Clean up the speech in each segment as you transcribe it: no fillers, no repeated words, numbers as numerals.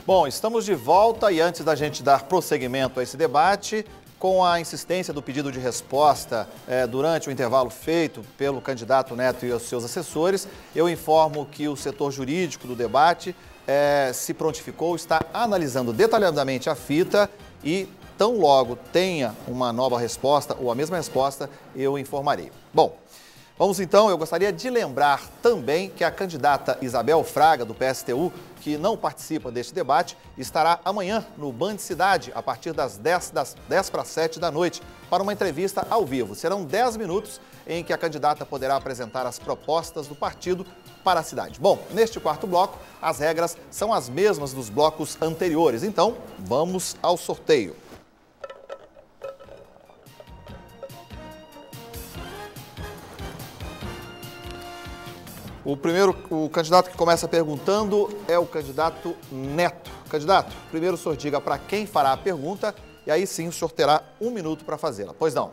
Bom, estamos de volta e antes da gente dar prosseguimento a esse debate, com a insistência do pedido de resposta durante o intervalo feito pelo candidato Neto e os seus assessores, eu informo que o setor jurídico do debate se prontificou, está analisando detalhadamente a fita e tão logo tenha uma nova resposta ou a mesma resposta, eu informarei. Bom, vamos então, eu gostaria de lembrar também que a candidata Isabel Fraga, do PSTU, que não participa deste debate, estará amanhã no Band Cidade, a partir das 10 para 7 da noite, para uma entrevista ao vivo. Serão 10 minutos em que a candidata poderá apresentar as propostas do partido para a cidade. Bom, neste quarto bloco, as regras são as mesmas dos blocos anteriores. Então, vamos ao sorteio. O candidato que começa perguntando é o candidato Neto. Candidato, primeiro o senhor diga para quem fará a pergunta e aí sim o senhor terá 1 minuto para fazê-la. Pois não?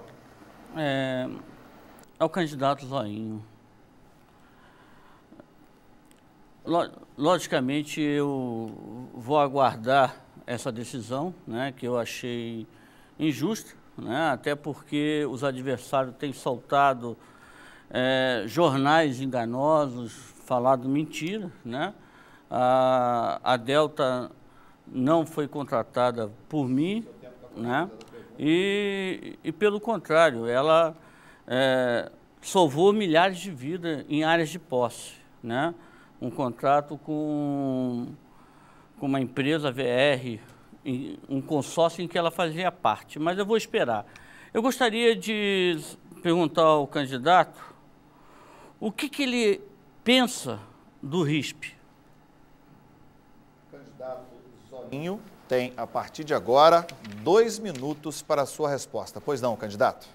É o candidato Zoinho. Logicamente, eu vou aguardar essa decisão, né, que eu achei injusta, né, até porque os adversários têm soltado jornais enganosos, falado mentira, né? A Delta não foi contratada por mim, né? E pelo contrário, ela salvou milhares de vidas em áreas de posse, né? Um contrato com uma empresa VR, um consórcio em que ela fazia parte, mas eu vou esperar. Eu gostaria de perguntar ao candidato o que ele pensa do RISP. O candidato Zoinho tem, a partir de agora, 2 minutos para a sua resposta. Pois não, candidato?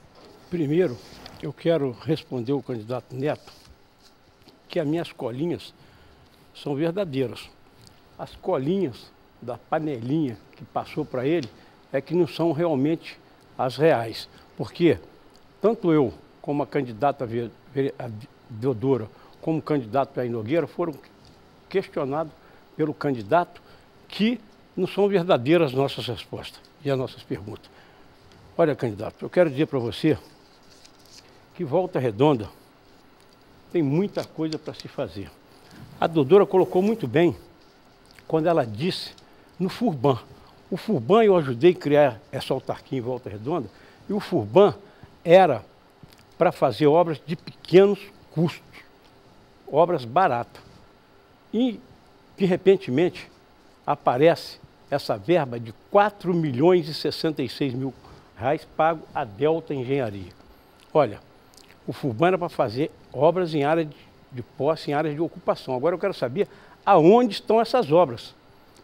Primeiro, eu quero responder ao candidato Neto que as minhas colinhas são verdadeiras. As colinhas da panelinha que passou para ele é que não são realmente as reais. Porque tanto eu como a candidata Deodora, como candidato Jair Nogueira, foram questionados pelo candidato que não são verdadeiras as nossas respostas e as nossas perguntas. Olha, candidato, eu quero dizer para você que Volta Redonda tem muita coisa para se fazer. A Deodora colocou muito bem quando ela disse no Furban. O Furban eu ajudei a criar essa autarquia em Volta Redonda e o Furban era para fazer obras de pequenos custos, obras baratas. E, de repentemente, aparece essa verba de 4.066.000 reais pago à Delta Engenharia. Olha, o Furban era para fazer obras em área de posse, em áreas de ocupação. Agora eu quero saber aonde estão essas obras,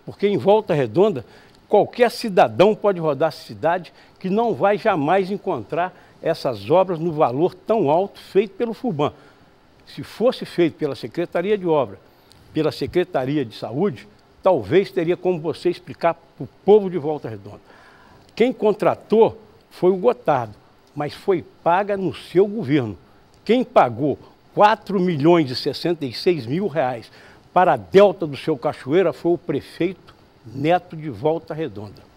porque em Volta Redonda, qualquer cidadão pode rodar a cidade que não vai jamais encontrar essas obras no valor tão alto feito pelo Furban. Se fosse feito pela Secretaria de Obra, pela Secretaria de Saúde, talvez teria como você explicar para o povo de Volta Redonda. Quem contratou foi o Gotardo, mas foi paga no seu governo. Quem pagou 4.066.000 reais para a Delta do seu Cachoeira foi o prefeito Neto de Volta Redonda.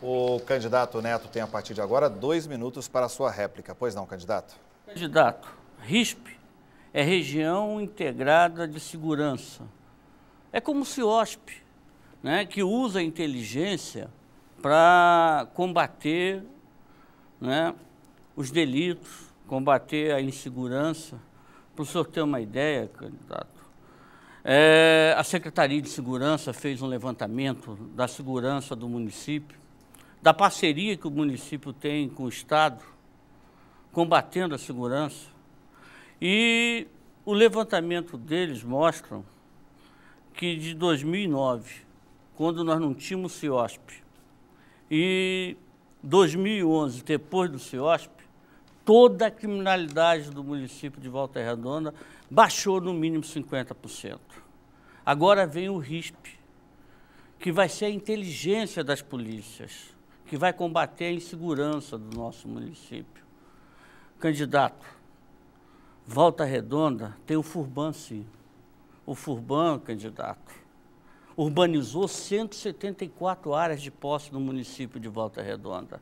O candidato Neto tem, a partir de agora, 2 minutos para a sua réplica. Pois não, candidato? Candidato, RISP é Região Integrada de Segurança. É como o CIOSP, né, que usa a inteligência para combater, né, os delitos, combater a insegurança. Para o senhor ter uma ideia, candidato, a Secretaria de Segurança fez um levantamento da segurança do município, da parceria que o município tem com o Estado, combatendo a segurança. E o levantamento deles mostra que de 2009, quando nós não tínhamos CIOSP, e 2011, depois do CIOSP, toda a criminalidade do município de Volta Redonda baixou no mínimo 50%. Agora vem o RISP, que vai ser a inteligência das polícias, que vai combater a insegurança do nosso município. Candidato, Volta Redonda tem o Furban, sim. O Furban, candidato. urbanizou 174 áreas de posse no município de Volta Redonda.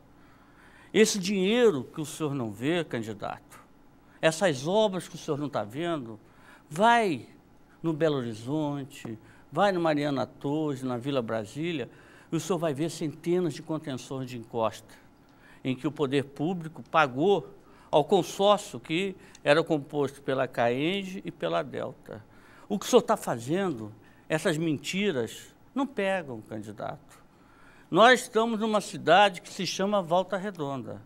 Esse dinheiro que o senhor não vê, candidato, essas obras que o senhor não está vendo, vai no Belo Horizonte, vai no Mariana Torres, na Vila Brasília, e o senhor vai ver centenas de contenções de encosta, em que o poder público pagou ao consórcio que era composto pela CAENGE e pela Delta. O que o senhor está fazendo, essas mentiras, não pegam, candidato. Nós estamos numa cidade que se chama Volta Redonda,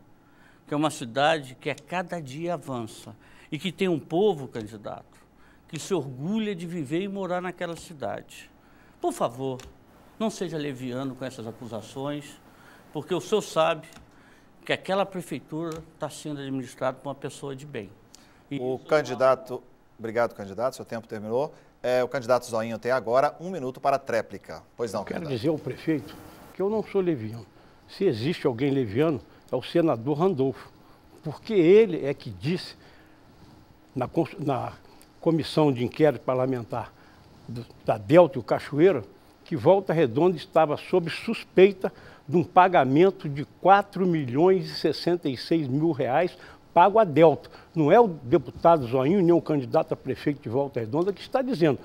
que é uma cidade que a cada dia avança e que tem um povo, candidato, que se orgulha de viver e morar naquela cidade. Por favor, não seja leviano com essas acusações, porque o senhor sabe que aquela prefeitura está sendo administrada por uma pessoa de bem. O candidato... Obrigado, candidato. Seu tempo terminou. O candidato Zoinho tem agora 1 minuto para a tréplica. Pois não, candidato. Quero dizer ao prefeito que eu não sou leviano. Se existe alguém leviano, é o senador Randolfo, porque ele é que disse na comissão de inquérito parlamentar da Delta e o Cachoeira que Volta Redonda estava sob suspeita de um pagamento de R$4.066.000 pago à Delta. Não é o deputado Zoinho, nem o candidato a prefeito de Volta Redonda que está dizendo.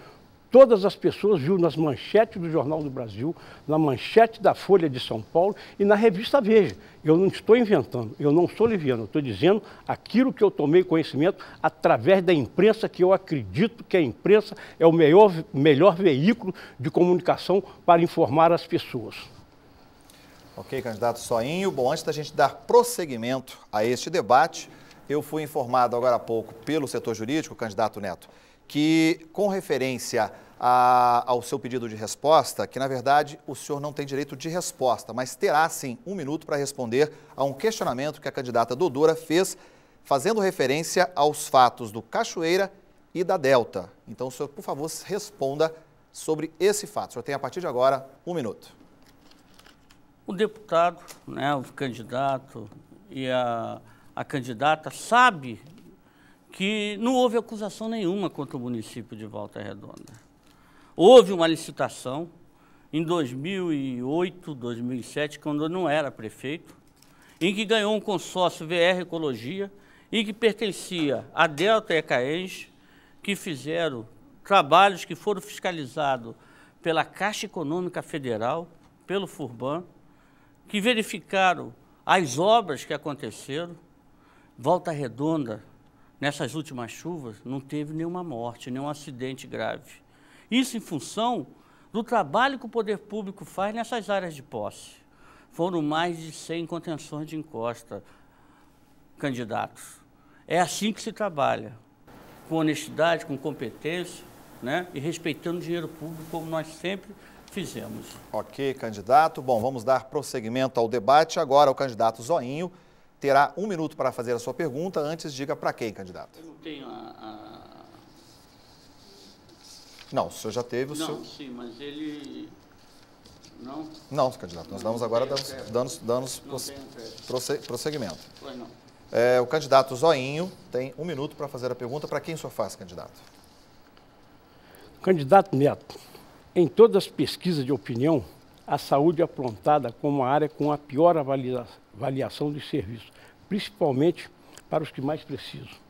Todas as pessoas viram nas manchetes do Jornal do Brasil, na manchete da Folha de São Paulo e na revista Veja. Eu não estou inventando, eu não sou leviano, eu estou dizendo aquilo que eu tomei conhecimento através da imprensa, que eu acredito que a imprensa é o melhor veículo de comunicação para informar as pessoas. Ok, candidato Zoinho. Bom, antes da gente dar prosseguimento a este debate, eu fui informado agora há pouco pelo setor jurídico, candidato Neto, que com referência ao seu pedido de resposta, que na verdade o senhor não tem direito de resposta, mas terá sim 1 minuto para responder a um questionamento que a candidata Dodora fez, fazendo referência aos fatos do Cachoeira e da Delta. Então o senhor, por favor, responda sobre esse fato. O senhor tem a partir de agora 1 minuto. O deputado, né, o candidato e a candidata sabe que não houve acusação nenhuma contra o município de Volta Redonda. Houve uma licitação em 2008, 2007, quando eu não era prefeito, em que ganhou um consórcio VR Ecologia e que pertencia à Delta e à CAENGE, que fizeram trabalhos que foram fiscalizados pela Caixa Econômica Federal, pelo FURBAN, que verificaram as obras que aconteceram. Volta Redonda, nessas últimas chuvas, não teve nenhuma morte, nenhum acidente grave. Isso em função do trabalho que o poder público faz nessas áreas de posse. Foram mais de 100 contenções de encosta, candidatos. É assim que se trabalha, com honestidade, com competência, né? E respeitando o dinheiro público, como nós sempre fizemos. Ok, candidato. Bom, vamos dar prosseguimento ao debate. Agora o candidato Zoinho terá 1 minuto para fazer a sua pergunta. Antes, diga para quem, candidato? Eu não tenho Não, o senhor já teve o seu... Não, sim, mas ele... Não? Não, candidato. Nós damos agora prosseguimento. Pois não. O candidato Zoinho tem 1 minuto para fazer a pergunta. Para quem o senhor faz, candidato? Candidato Neto, em todas as pesquisas de opinião, a saúde é apontada como a área com a pior avaliação dos serviços, principalmente para os que mais precisam.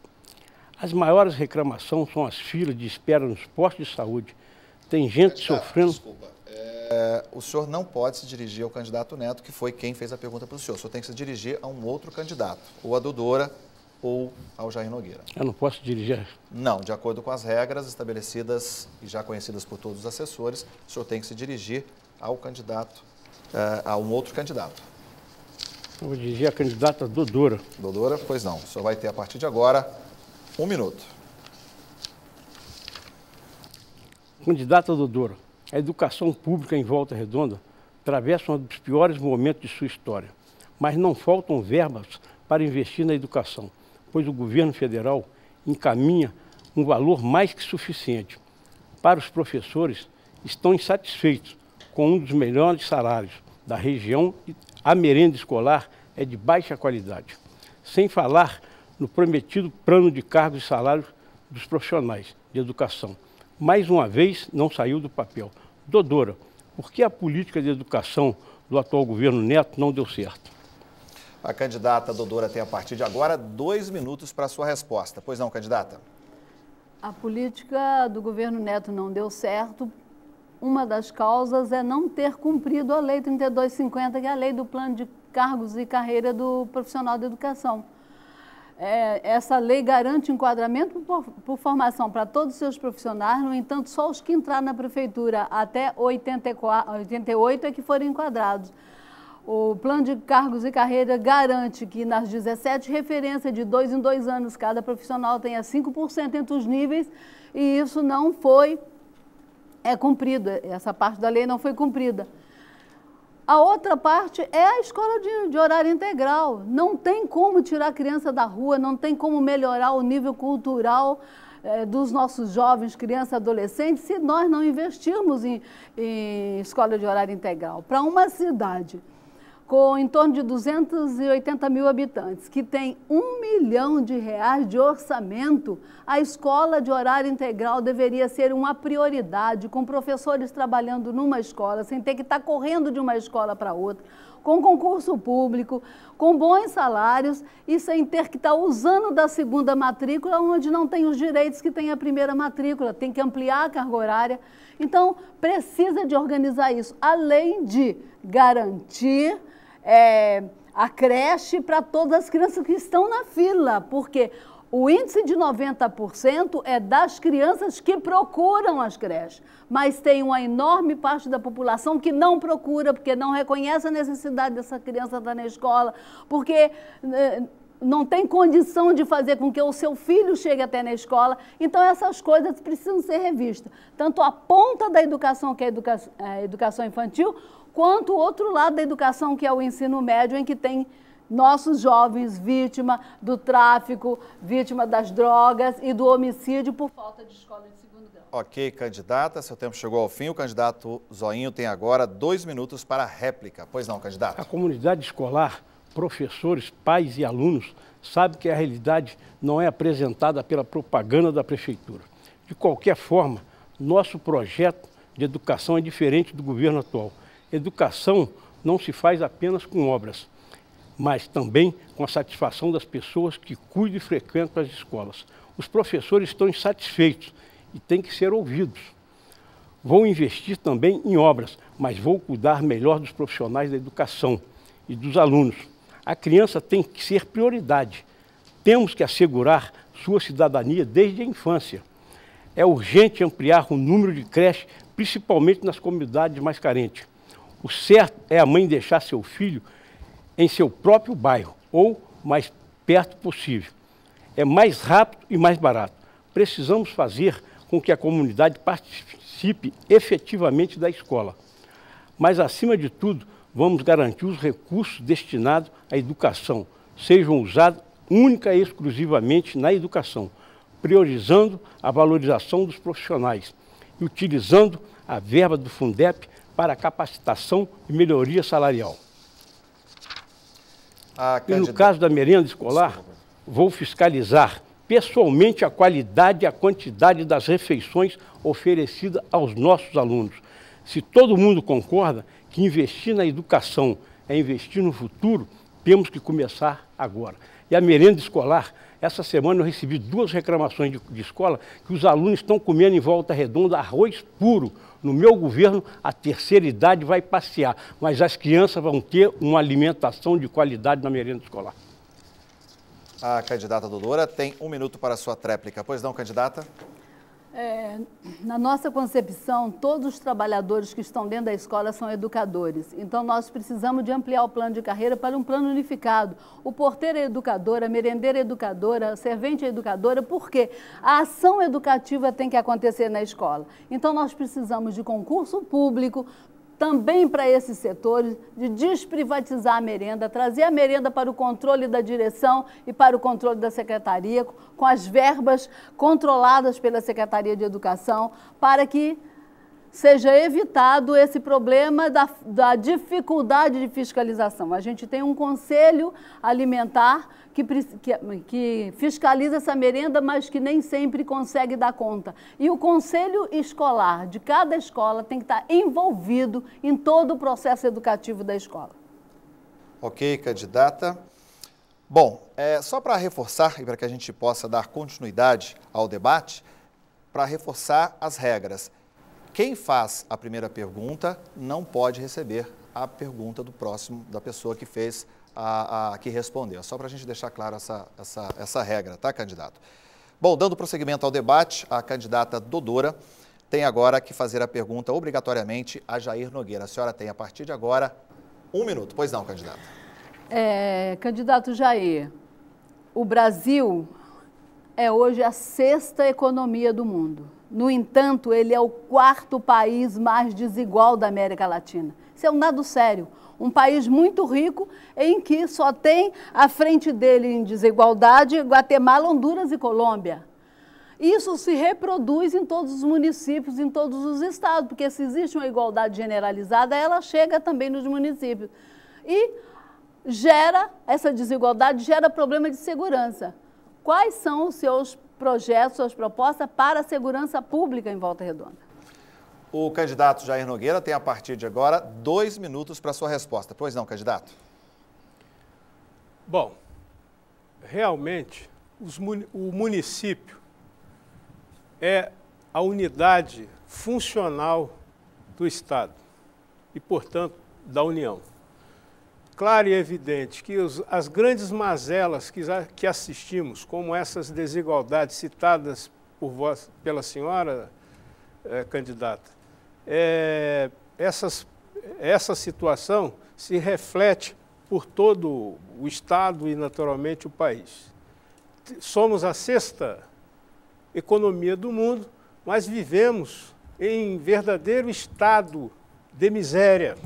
As maiores reclamações são as filas de espera nos postos de saúde. Tem gente sofrendo... Desculpa, o senhor não pode se dirigir ao candidato Neto, que foi quem fez a pergunta para o senhor. O senhor tem que se dirigir a um outro candidato, ou a Dodora, ou ao Jair Nogueira. Eu não posso dirigir? Não, de acordo com as regras estabelecidas e já conhecidas por todos os assessores, o senhor tem que se dirigir ao candidato, a um outro candidato. Eu vou dirigir a candidata Dodora. Dodora, pois não. O senhor vai ter a partir de agora 1 minuto. Candidata Dodora, a educação pública em Volta Redonda atravessa um dos piores momentos de sua história, mas não faltam verbas para investir na educação, pois o governo federal encaminha um valor mais que suficiente. Para os professores, estão insatisfeitos com um dos melhores salários da região, a merenda escolar é de baixa qualidade. Sem falar no prometido plano de cargos e salários dos profissionais de educação. Mais uma vez, não saiu do papel. Dodora, por que a política de educação do atual governo Neto não deu certo? A candidata Dodora tem, a partir de agora, 2 minutos para a sua resposta. Pois não, candidata? A política do governo Neto não deu certo. Uma das causas é não ter cumprido a Lei 3250, que é a lei do plano de cargos e carreira do profissional da educação. Essa lei garante enquadramento por formação para todos os seus profissionais, no entanto, só os que entraram na prefeitura até 88 é que foram enquadrados. O plano de cargos e carreira garante que nas 17 referências de 2 em 2 anos, cada profissional tenha 5% entre os níveis, e isso não foi cumprido, essa parte da lei não foi cumprida. A outra parte é a escola de horário integral. Não tem como tirar a criança da rua, não tem como melhorar o nível cultural dos nossos jovens, crianças e adolescentes, se nós não investirmos em escola de horário integral. Para uma cidade com em torno de 280 mil habitantes, que tem R$1 milhão de orçamento, a escola de horário integral deveria ser uma prioridade, com professores trabalhando numa escola, sem ter que estar correndo de uma escola para outra, com concurso público, com bons salários e sem ter que estar usando da segunda matrícula, onde não tem os direitos que tem a primeira matrícula, tem que ampliar a carga horária. Então, precisa de organizar isso, além de garantir a creche para todas as crianças que estão na fila, porque o índice de 90% é das crianças que procuram as creches, mas tem uma enorme parte da população que não procura, porque não reconhece a necessidade dessa criança estar na escola, porque não tem condição de fazer com que o seu filho chegue até na escola. Então, essas coisas precisam ser revistas. Tanto a ponta da educação, que é a educação infantil, quanto o outro lado da educação, que é o ensino médio, em que tem nossos jovens vítima do tráfico, vítima das drogas e do homicídio por falta de escola de segundo grau. Ok, candidata, seu tempo chegou ao fim. O candidato Zoinho tem agora 2 minutos para a réplica. Pois não, candidato? A comunidade escolar, professores, pais e alunos sabem que a realidade não é apresentada pela propaganda da prefeitura. De qualquer forma, nosso projeto de educação é diferente do governo atual. Educação não se faz apenas com obras, mas também com a satisfação das pessoas que cuidam e frequentam as escolas. Os professores estão insatisfeitos e têm que ser ouvidos. Vou investir também em obras, mas vou cuidar melhor dos profissionais da educação e dos alunos. A criança tem que ser prioridade. Temos que assegurar sua cidadania desde a infância. É urgente ampliar o número de creches, principalmente nas comunidades mais carentes. O certo é a mãe deixar seu filho em seu próprio bairro ou mais perto possível. É mais rápido e mais barato. Precisamos fazer com que a comunidade participe efetivamente da escola. Mas, acima de tudo, vamos garantir os recursos destinados à educação sejam usados única e exclusivamente na educação, priorizando a valorização dos profissionais e utilizando a verba do Fundep para capacitação e melhoria salarial. E no caso da merenda escolar, vou fiscalizar pessoalmente a qualidade e a quantidade das refeições oferecidas aos nossos alunos. Se todo mundo concorda que investir na educação é investir no futuro, temos que começar agora. E a merenda escolar, essa semana eu recebi 2 reclamações de escola que os alunos estão comendo em Volta Redonda arroz puro. No meu governo, a terceira idade vai passear, mas as crianças vão ter uma alimentação de qualidade na merenda escolar. A candidata Dodora tem 1 minuto para a sua tréplica. Pois não, candidata? Na nossa concepção, todos os trabalhadores que estão dentro da escola são educadores. Então, nós precisamos de ampliar o plano de carreira para um plano unificado. O porteiro é educador, a merendeira é educadora, a servente é educadora, porque a ação educativa tem que acontecer na escola. Então, nós precisamos de concurso público, também para esses setores, de desprivatizar a merenda, trazer a merenda para o controle da direção e para o controle da secretaria, com as verbas controladas pela Secretaria de Educação, para que seja evitado esse problema da dificuldade de fiscalização. A gente tem um conselho alimentar que fiscaliza essa merenda, mas que nem sempre consegue dar conta. E o conselho escolar de cada escola tem que estar envolvido em todo o processo educativo da escola. Ok, candidata. Bom, só para reforçar e para que a gente possa dar continuidade ao debate, para reforçar as regras. Quem faz a primeira pergunta não pode receber a pergunta do próximo, da pessoa que fez que respondeu. Só para a gente deixar claro essa regra, tá, candidato? Bom, dando prosseguimento ao debate, a candidata Dodora tem agora que fazer a pergunta obrigatoriamente a Jair Nogueira. A senhora tem, a partir de agora, 1 minuto. Pois não, candidata. Candidato Jair, o Brasil é hoje a 6ª economia do mundo. No entanto, ele é o 4º país mais desigual da América Latina. Isso é um dado sério. Um país muito rico em que só tem à frente dele em desigualdade Guatemala, Honduras e Colômbia. Isso se reproduz em todos os municípios, em todos os estados, porque se existe uma igualdade generalizada, ela chega também nos municípios. E essa desigualdade gera problema de segurança. Quais são os seus projetos, suas propostas para a segurança pública em Volta Redonda? O candidato Jair Nogueira tem, a partir de agora, 2 minutos para a sua resposta. Pois não, candidato? Bom, realmente, o município é a unidade funcional do Estado e, portanto, da União. Claro e evidente que as grandes mazelas que assistimos, como essas desigualdades citadas pela senhora, candidata, essa situação se reflete por todo o Estado e, naturalmente, o país. Somos a 6ª economia do mundo, mas vivemos em verdadeiro estado de miséria.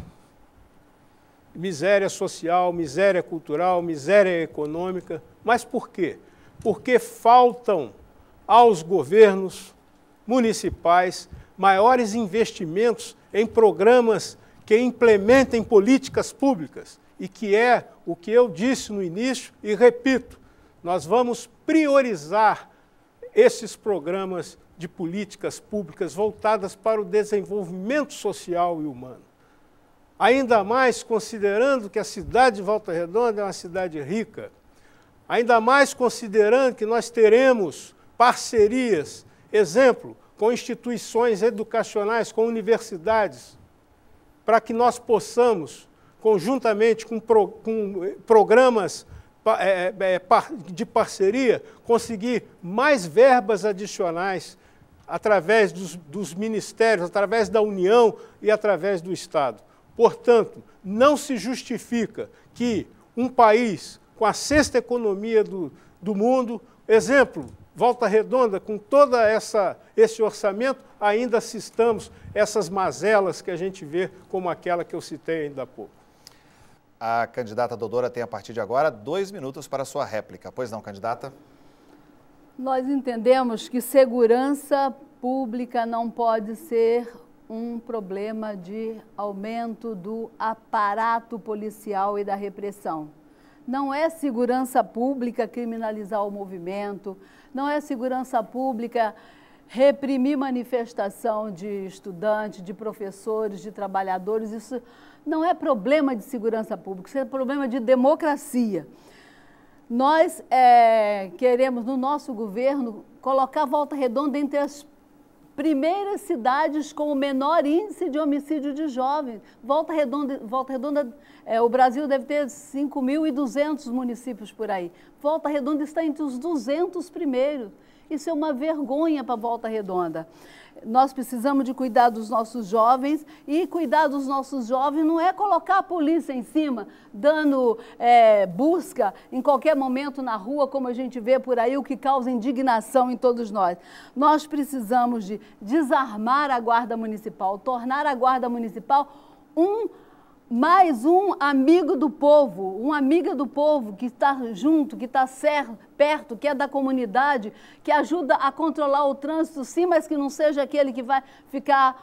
Miséria social, miséria cultural, miséria econômica. Mas por quê? Porque faltam aos governos municipais maiores investimentos em programas que implementem políticas públicas. E que é o que eu disse no início e repito, nós vamos priorizar esses programas de políticas públicas voltadas para o desenvolvimento social e humano. Ainda mais considerando que a cidade de Volta Redonda é uma cidade rica, ainda mais considerando que nós teremos parcerias, exemplo, com instituições educacionais, com universidades, para que nós possamos, conjuntamente com programas de parceria, conseguir mais verbas adicionais através dos ministérios, através da União e através do Estado. Portanto, não se justifica que um país com a 6ª economia do mundo, exemplo, Volta Redonda, com todo esse orçamento, ainda assistamos essas mazelas que a gente vê como aquela que eu citei ainda há pouco. A candidata Dodora tem, a partir de agora, 2 minutos para a sua réplica. Pois não, candidata? Nós entendemos que segurança pública não pode ser um problema de aumento do aparato policial e da repressão. Não é segurança pública criminalizar o movimento, não é segurança pública reprimir manifestação de estudantes, de professores, de trabalhadores. Isso não é problema de segurança pública, isso é problema de democracia. Nós queremos, no nosso governo, colocar Volta Redonda entre as primeiras cidades com o menor índice de homicídio de jovens. Volta Redonda, o Brasil deve ter 5.200 municípios por aí. Volta Redonda está entre os 200 primeiros. Isso é uma vergonha para Volta Redonda. Nós precisamos de cuidar dos nossos jovens, e cuidar dos nossos jovens não é colocar a polícia em cima, dando busca em qualquer momento na rua, como a gente vê por aí, o que causa indignação em todos nós. Nós precisamos de desarmar a Guarda Municipal, tornar a Guarda Municipal mais um amigo do povo, uma amiga do povo que está junto, que está perto, que é da comunidade, que ajuda a controlar o trânsito, sim, mas que não seja aquele que vai ficar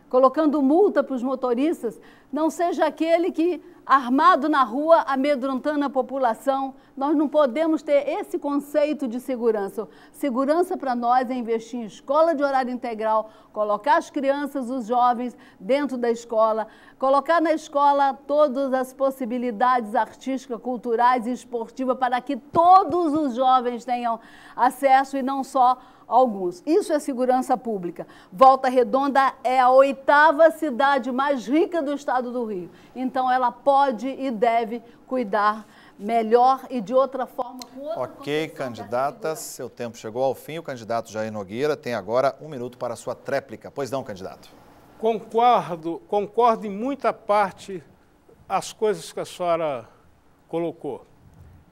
colocando multa para os motoristas, não seja aquele que, armado na rua, amedrontando a população. Nós não podemos ter esse conceito de segurança. Segurança para nós é investir em escola de horário integral, colocar as crianças, os jovens dentro da escola, colocar na escola todas as possibilidades artísticas, culturais e esportivas para que todos os jovens tenham acesso e não só alguns. Isso é segurança pública. Volta Redonda é a 8ª cidade mais rica do estado do Rio. Então, ela pode e deve cuidar melhor e de outra forma. Com outra ok, candidata, seu tempo chegou ao fim. O candidato Jair Nogueira tem agora 1 minuto para a sua tréplica. Pois não, candidato. Concordo em muita parte as coisas que a senhora colocou.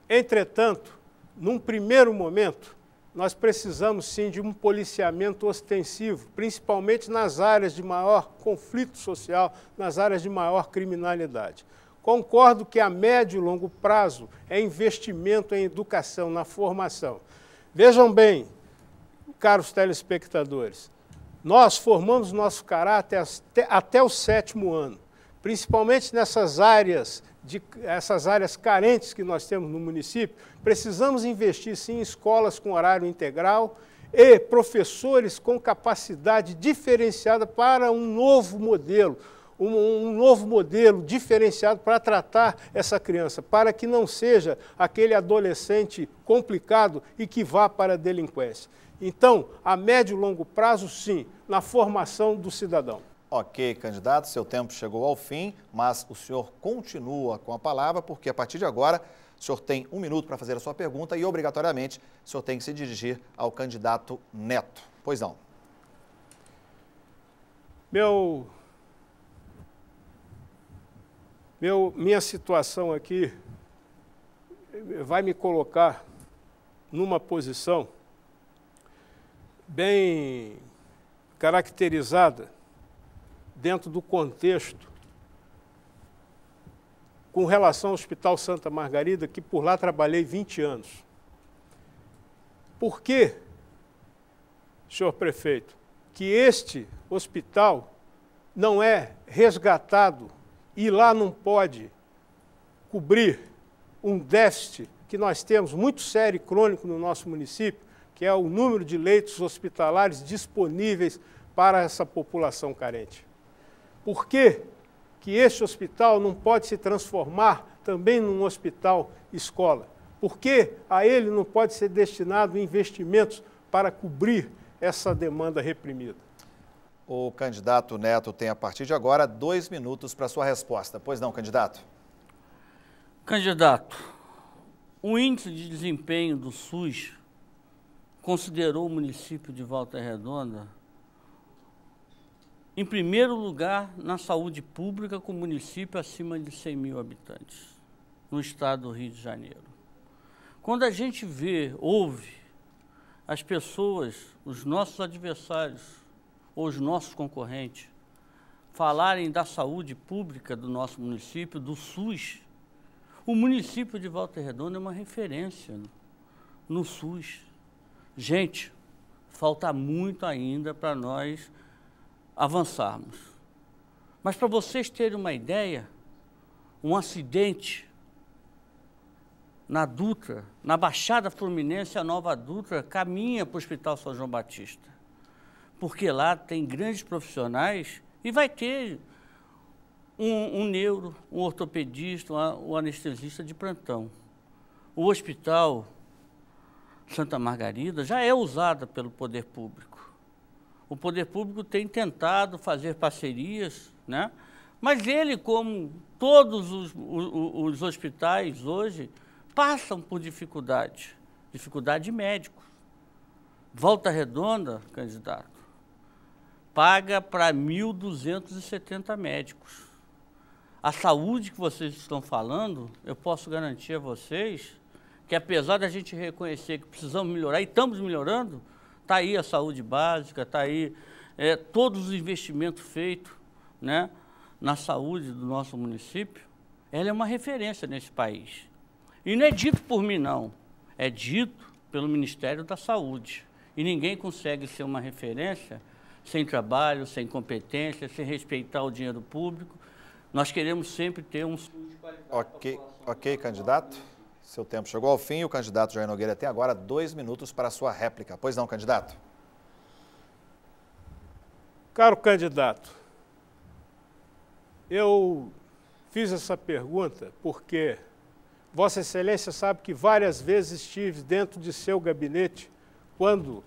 Entretanto, num primeiro momento, nós precisamos sim de um policiamento ostensivo, principalmente nas áreas de maior conflito social, nas áreas de maior criminalidade. Concordo que a médio e longo prazo é investimento em educação, na formação. Vejam bem, caros telespectadores, nós formamos nosso caráter até o 7º ano, principalmente nessas áreas carentes que nós temos no município. Precisamos investir sim em escolas com horário integral e professores com capacidade diferenciada para um novo modelo, um novo modelo diferenciado para tratar essa criança, para que não seja aquele adolescente complicado e que vá para a delinquência. Então, a médio e longo prazo, sim, na formação do cidadão. Ok, candidato, seu tempo chegou ao fim, mas o senhor continua com a palavra, porque a partir de agora o senhor tem 1 minuto para fazer a sua pergunta e, obrigatoriamente, o senhor tem que se dirigir ao candidato Neto. Pois não. Minha situação aqui vai me colocar numa posição bem caracterizada dentro do contexto com relação ao Hospital Santa Margarida, que por lá trabalhei 20 anos. Por que, senhor prefeito, que este hospital não é resgatado e lá não pode cobrir um déficit que nós temos muito sério e crônico no nosso município, que é o número de leitos hospitalares disponíveis para essa população carente? Por que que este hospital não pode se transformar também num hospital escola? Por que a ele não pode ser destinado investimentos para cobrir essa demanda reprimida? O candidato Neto tem, a partir de agora, 2 minutos para sua resposta. Pois não, candidato? Candidato, o índice de desempenho do SUS considerou o município de Volta Redonda em primeiro lugar na saúde pública, com o município acima de 100 mil habitantes, no estado do Rio de Janeiro. Quando a gente ouve as pessoas, os nossos adversários, ou os nossos concorrentes, falarem da saúde pública do nosso município, do SUS, o município de Volta Redonda é uma referência no SUS. Gente, falta muito ainda para nós avançarmos. Mas para vocês terem uma ideia, um acidente na Dutra, na Baixada Fluminense, a Nova Dutra caminha para o Hospital São João Batista, porque lá tem grandes profissionais e vai ter um neuro, um ortopedista, um anestesista de plantão. O Hospital Santa Margarida já é usado pelo poder público. O poder público tem tentado fazer parcerias, né? Mas ele, como todos os hospitais hoje, passam por dificuldade de médicos. Volta Redonda, candidato, paga para 1.270 médicos. A saúde que vocês estão falando, eu posso garantir a vocês que, apesar da gente reconhecer que precisamos melhorar, e estamos melhorando, está aí a saúde básica, está aí todos os investimentos feitos, né, na saúde do nosso município. Ela é uma referência nesse país. E não é dito por mim, não. É dito pelo Ministério da Saúde. E ninguém consegue ser uma referência sem trabalho, sem competência, sem respeitar o dinheiro público. Nós queremos sempre ter um SUS de qualidade. Ok, candidato. Seu tempo chegou ao fim. O candidato Jair Nogueira tem agora 2 minutos para a sua réplica. Pois não, candidato? Caro candidato, eu fiz essa pergunta porque Vossa Excelência sabe que várias vezes estive dentro de seu gabinete quando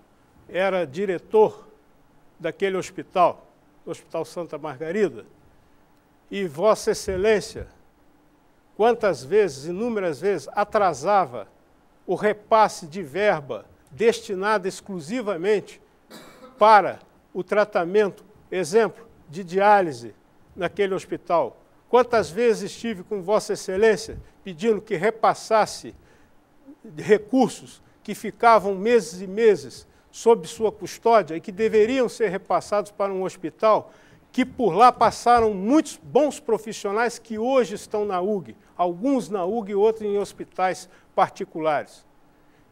era diretor daquele hospital, o Hospital Santa Margarida, e Vossa Excelência, quantas vezes, inúmeras vezes, atrasava o repasse de verba destinada exclusivamente para o tratamento, exemplo, de diálise naquele hospital. Quantas vezes estive com Vossa Excelência pedindo que repassasse recursos que ficavam meses e meses sob sua custódia e que deveriam ser repassados para um hospital, que por lá passaram muitos bons profissionais que hoje estão na UG, alguns na UG e outros em hospitais particulares.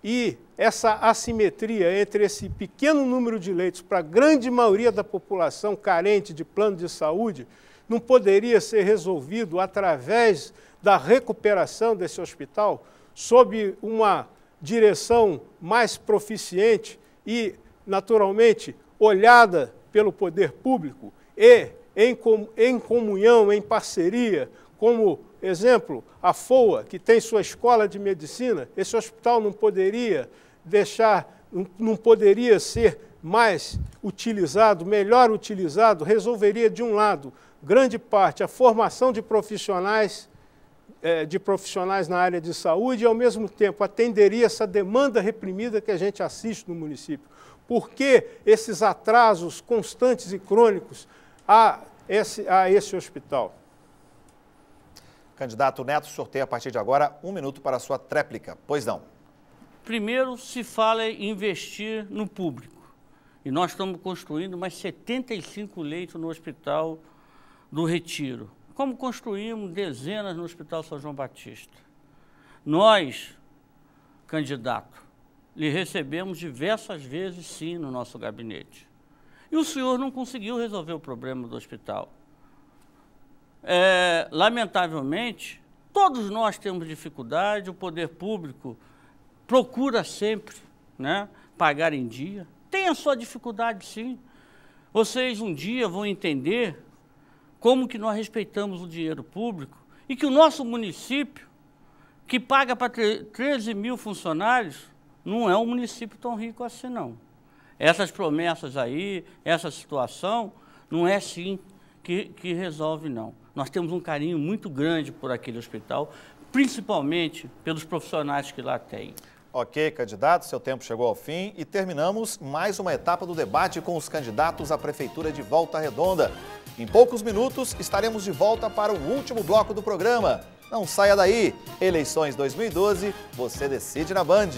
E essa assimetria entre esse pequeno número de leitos para a grande maioria da população carente de plano de saúde não poderia ser resolvido através da recuperação desse hospital sob uma direção mais proficiente e, naturalmente, olhada pelo poder público e em comunhão, em parceria, como exemplo, a FOA, que tem sua escola de medicina. Esse hospital não poderia ser mais utilizado, melhor utilizado, resolveria, de um lado, grande parte a formação de profissionais na área de saúde e, ao mesmo tempo, atenderia essa demanda reprimida que a gente assiste no município. Por que esses atrasos constantes e crônicos a esse hospital? Candidato Neto, sorteia a partir de agora 1 minuto para a sua tréplica. Pois não. Primeiro, se fala em investir no público. E nós estamos construindo mais 75 leitos no Hospital do Retiro, como construímos dezenas no Hospital São João Batista. Nós, candidato, lhe recebemos diversas vezes, sim, no nosso gabinete. E o senhor não conseguiu resolver o problema do hospital. Lamentavelmente, todos nós temos dificuldade, o poder público procura sempre, né, pagar em dia. Tem a sua dificuldade, sim. Vocês um dia vão entender como que nós respeitamos o dinheiro público e que o nosso município, que paga para 13 mil funcionários, não é um município tão rico assim, não. Essas promessas aí, essa situação, não é assim que resolve, não. Nós temos um carinho muito grande por aquele hospital, principalmente pelos profissionais que lá tem. Ok, candidato, seu tempo chegou ao fim e terminamos mais uma etapa do debate com os candidatos à Prefeitura de Volta Redonda. Em poucos minutos estaremos de volta para o último bloco do programa. Não saia daí. Eleições 2012, você decide na Band.